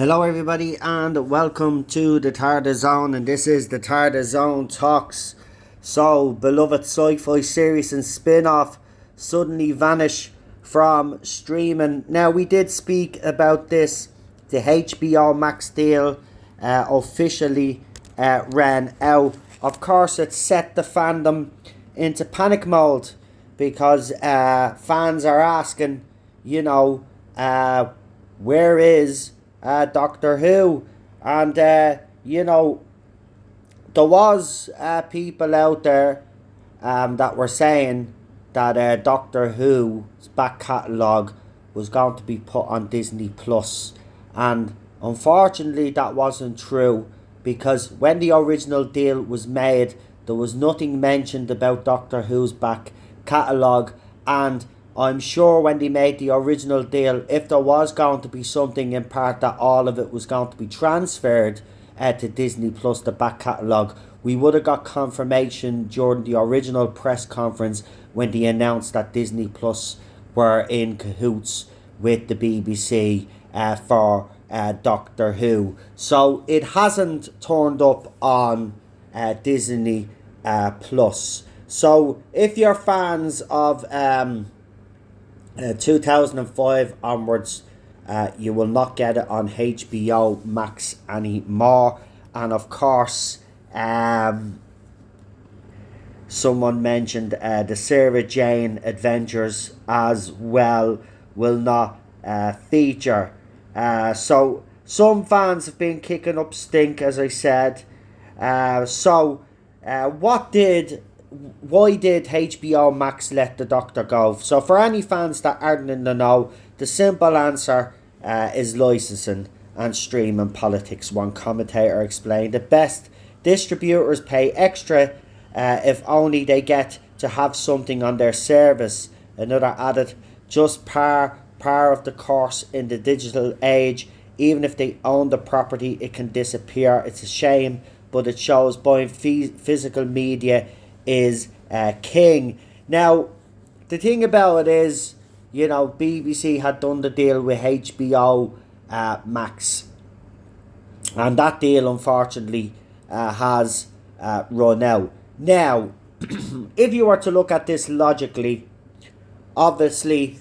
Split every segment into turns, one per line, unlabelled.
Hello everybody and welcome to the Tarda Zone, and this is the Tarda Zone Talks. So, beloved sci-fi series and spin-off suddenly vanish from streaming. Now, we did speak about this. The HBO Max deal officially ran out. Of course, it set the fandom into panic mode because fans are asking, where is Doctor Who? And there was people out there that were saying that Doctor Who's back catalogue was going to be put on Disney Plus, and unfortunately that wasn't true, because when the original deal was made there was nothing mentioned about Doctor Who's back catalogue. And I'm sure when they made the original deal, if there was going to be something in part that all of it was going to be transferred to Disney Plus, the back catalogue, we would have got confirmation during the original press conference when they announced that Disney Plus were in cahoots with the BBC for Doctor Who. So it hasn't turned up on Disney Plus. So if you're fans of 2005 onwards, you will not get it on HBO Max anymore. And of course, someone mentioned the Sarah Jane Adventures as well will not feature. So some fans have been kicking up stink, as I said. Why did HBO Max let the Doctor go? So for any fans that aren't in the know, the simple answer is licensing and streaming politics. One commentator explained, the best distributors pay extra if only they get to have something on their service. Another added, just par of the course in the digital age. Even if they own the property, it can disappear. It's a shame, but it shows buying physical media is king. Now, the thing about it is, BBC had done the deal with HBO Max, and that deal unfortunately has run out. Now, if you were to look at this logically, obviously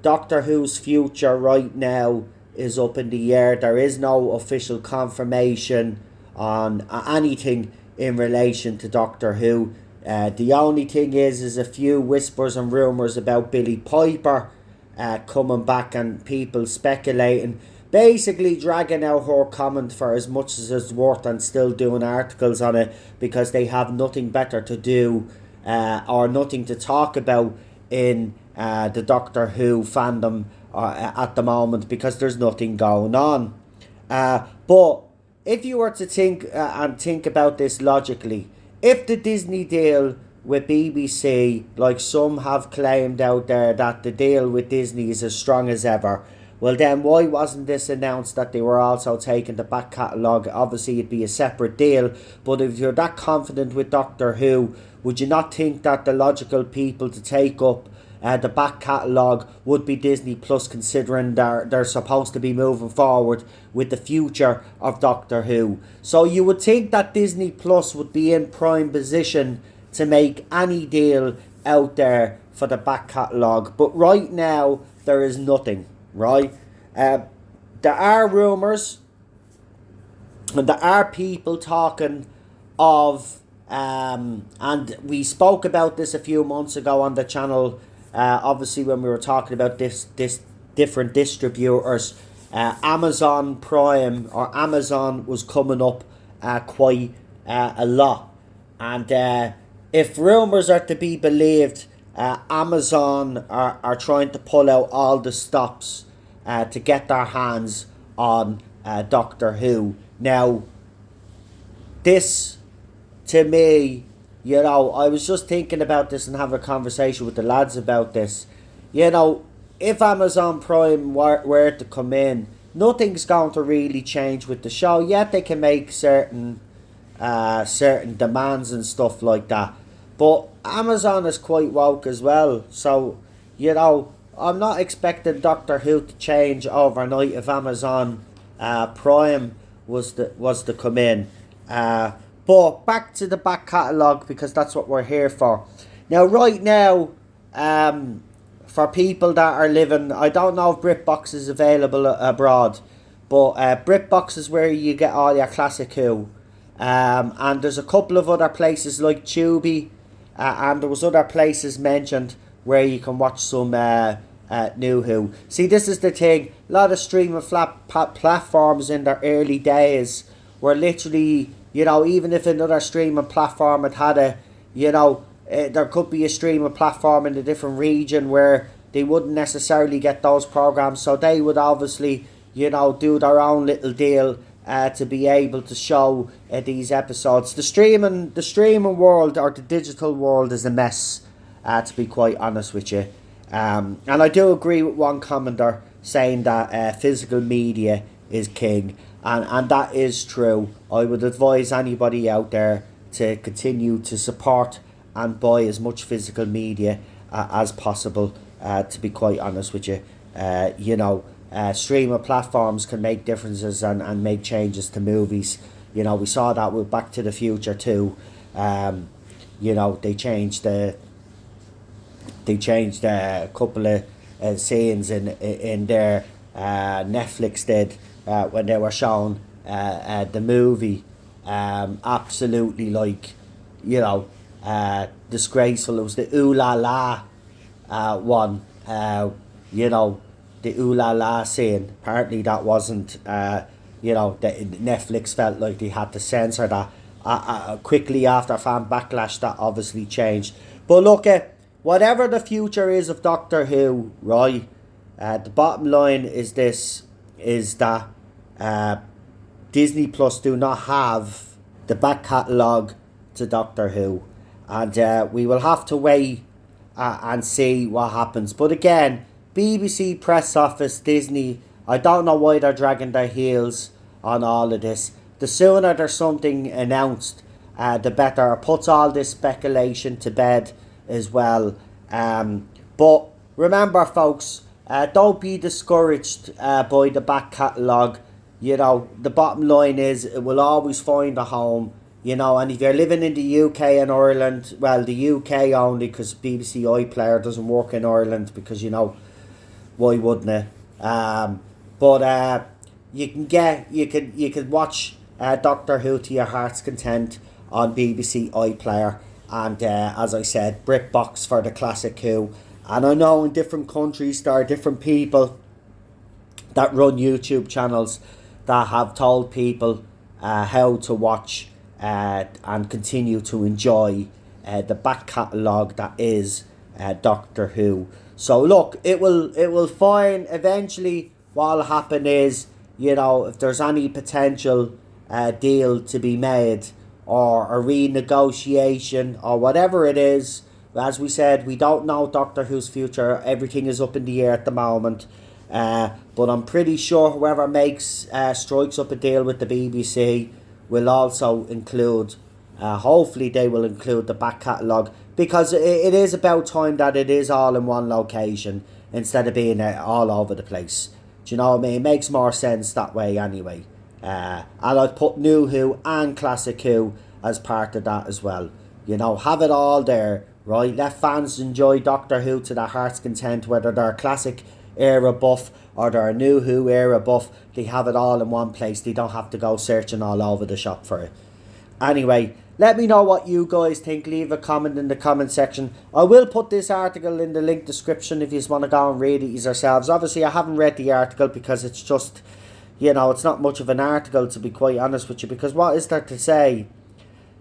Doctor Who's future right now is up in the air. There is no official confirmation on anything in relation to Doctor Who. The only thing is a few whispers and rumours about Billie Piper coming back, and people speculating, basically dragging out her comment for as much as it's worth and still doing articles on it because they have nothing better to do or nothing to talk about in the Doctor Who fandom at the moment, because there's nothing going on. But if you were to think about this logically, if the Disney deal with BBC, like some have claimed out there that the deal with Disney is as strong as ever, well then why wasn't this announced that they were also taking the back catalogue? Obviously it'd be a separate deal, but if you're that confident with Doctor Who, would you not think that the logical people to take up the back catalogue would be Disney Plus, considering they're supposed to be moving forward with the future of Doctor Who? So you would think that Disney Plus would be in prime position to make any deal out there for the back catalogue. But right now, there is nothing, right? There are rumours, and there are people talking of, and we spoke about this a few months ago on the channel, obviously when we were talking about this different distributors. Amazon Prime or Amazon was coming up quite a lot, and if rumours are to be believed, Amazon are trying to pull out all the stops to get their hands on Doctor Who. Now, this, to me, I was just thinking about this and having a conversation with the lads about this. If Amazon Prime were to come in, nothing's going to really change with the show. Yet they can make certain demands and stuff like that. But Amazon is quite woke as well. So, I'm not expecting Doctor Who to change overnight if Amazon Prime was to come in. But back to the back catalogue, because that's what we're here for. Now, right now, for people that are living, I don't know if BritBox is available abroad, but BritBox is where you get all your classic Who. And there's a couple of other places like Tubi, and there was other places mentioned where you can watch some new Who. See, this is the thing. A lot of streaming platforms in their early days were literally, even if another streaming platform had a, there could be a streaming platform in a different region where they wouldn't necessarily get those programs. So they would obviously, do their own little deal to be able to show these episodes. The streaming world, or the digital world, is a mess, to be quite honest with you. And I do agree with one commenter saying that physical media is king, and that is true. I would advise anybody out there to continue to support and buy as much physical media as possible, to be quite honest with you. Streaming platforms can make differences and make changes to movies. We saw that with Back to the Future too. They changed a couple of scenes in there. Netflix did when they were showing the movie. Absolutely, disgraceful. It was the Ooh La La one. The Ooh La La scene. Apparently that wasn't, Netflix felt like they had to censor that. Quickly after fan backlash, that obviously changed. But look, whatever the future is of Doctor Who, right, the bottom line is that Disney Plus do not have the back catalogue to Doctor Who. And we will have to wait and see what happens. But again, BBC press office, Disney, I don't know why they're dragging their heels on all of this. The sooner there's something announced, the better. It puts all this speculation to bed as well. But remember, folks, don't be discouraged by the back catalogue. The bottom line is it will always find a home. And if you're living in the UK and Ireland, well, the UK only, because BBC iPlayer doesn't work in Ireland, because why wouldn't it? But you can watch Doctor Who to your heart's content on BBC iPlayer, and as I said, BritBox for the classic Who. And I know in different countries there are different people that run YouTube channels that have told people how to watch and continue to enjoy the back catalogue that is Doctor Who. So look, it will find eventually. What'll happen is, if there's any potential deal to be made, or a renegotiation, or whatever it is, as we said, we don't know Doctor Who's future. Everything is up in the air at the moment. But I'm pretty sure whoever strikes up a deal with the BBC will also include, hopefully they will include the back catalogue, because it is about time that it is all in one location instead of being all over the place. Do you know what I mean? It makes more sense that way anyway. And I'd put New Who and Classic Who as part of that as well. Have it all there, right? Let fans enjoy Doctor Who to their heart's content, whether they're classic era buff or they're a New Who era buff. They have it all in one place. They don't have to go searching all over the shop for it. Anyway, let me know what you guys think. Leave a comment in the comment section. I will put this article in the link description if you just want to go and read it yourselves. Obviously, I haven't read the article because it's just, it's not much of an article, to be quite honest with you, because what is there to say?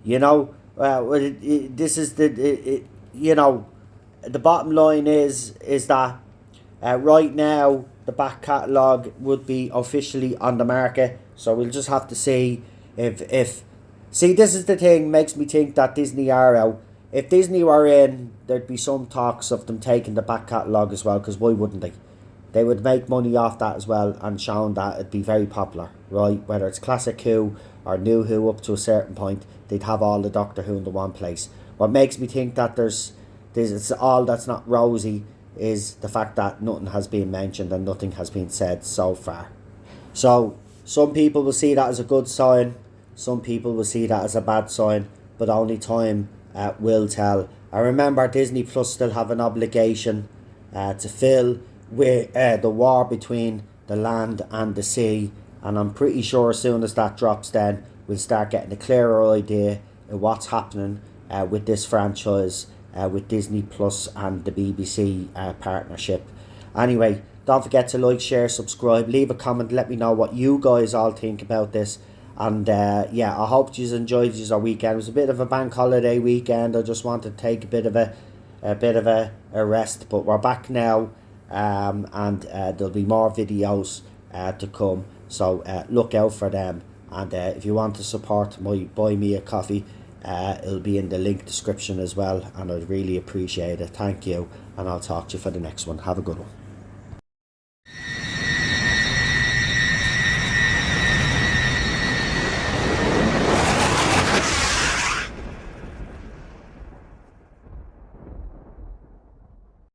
This is the bottom line is that right now the back catalogue would be officially on the market, so we'll just have to see if see, this is the thing, makes me think that Disney are out. If Disney were in, there'd be some talks of them taking the back catalogue as well, because why wouldn't they? They would make money off that as well, and showing that it'd be very popular, right? Whether it's Classic Who or New Who, up to a certain point, they'd have all the Doctor Who in the one place. What makes me think that there's it's all that's not rosy is the fact that nothing has been mentioned and nothing has been said so far. So Some people will see that as a good sign, some people will see that as a bad sign, but only time will tell. I remember Disney Plus still have an obligation to fill with the war between the land and the sea, and I'm pretty sure as soon as that drops, then we'll start getting a clearer idea of what's happening with this franchise, with Disney Plus and the BBC partnership. Anyway, don't forget to like, share, subscribe, leave a comment, let me know what you guys all think about this. And yeah, I hope you enjoyed your weekend. It was a bit of a bank holiday weekend. I just wanted to take a bit of a rest, but we're back now, and there'll be more videos to come. So look out for them. And if you want to support my Buy Me a Coffee, it'll be in the link description as well. And I'd really appreciate it. Thank you, and I'll talk to you for the next one. Have a good one.